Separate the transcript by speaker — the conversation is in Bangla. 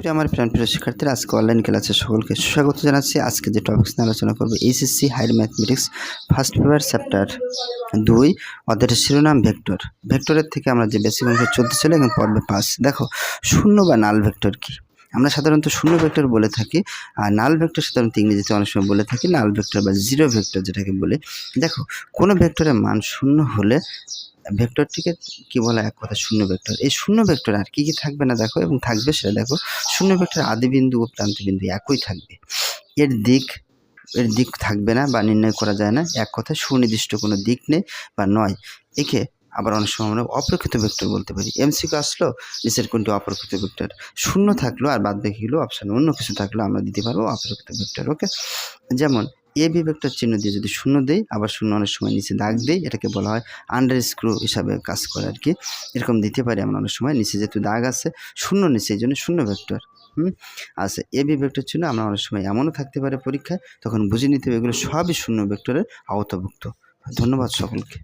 Speaker 1: সুপ্রিয় আমার প্রিয় শিক্ষার্থীরা, আজকে অনলাইন ক্লাসে সকলকে সুস্বাগত জানাচ্ছি। আজকে যে টপিক্স নিয়ে আলোচনা করব HSC higher mathematics first paper chapter 2 অধ্যায়ের শিরোনাম ভেক্টর। ভেক্টরের থেকে আমরা যে বেসিক অংশ চলতে চলে এবং পর্বে 5 দেখো শূন্য বা নাল ভেক্টর কি। আমরা সাধারণত শূন্য ভেক্টর বলে থাকি, আর নাল ভেক্টর সাধারণত ইংরেজিতে অনেক সময় বলে থাকি নাল ভেক্টর বা জিরো ভেক্টর যেটাকে বলে। দেখো কোনো ভেক্টরের মান শূন্য হলে ভেক্টরটিকে কি বলা এক কথা শূন্য ভেক্টর। এই শূন্য ভেক্টর আর কি থাকবে না দেখো, এবং থাকবে সেটা দেখো শূন্য ভেক্টর আদিবিন্দু ও প্রান্তবিন্দু একই থাকবে। এর দিক থাকবে না বা নির্ণয় করা যায় না, এক কথায় সুনির্দিষ্ট কোনো দিক নেই বা নয়। একে আবার অনেক সময় আমরা অপ্রকৃত ভেক্টর বলতে পারি। এমসিকিউ আসলো নিচের কোনটি অপ্রকৃত ভেক্টর, শূন্য থাকলো আর বাদ বাকিগুলো অপশান অন্য কিছু থাকলো আমরা দিতে পারবো অপ্রকৃত ভেক্টর। ওকে, যেমন এ বি ভেক্টর চিহ্ন দিয়ে যদি শূন্য দেই, আবার শূন্য অনেক সময় নিচে দাগ দেই, এটাকে বলা হয় আন্ডারস্ক্রু হিসাবে কাজ করে আর কি। এরকম দিতে পারি আমরা অনেক সময়, নিচে যেহেতু দাগ আছে শূন্য নিচে, এই জন্য শূন্য ভেক্টর। আচ্ছা, এ বি ভেক্টর চিহ্ন আমরা অনেক সময় এমনও থাকতে পারে পরীক্ষায়, তখন বুঝে নিতে হবে এগুলো সবই শূন্য ভেক্টরের আওতাভুক্ত। ধন্যবাদ সকলকে।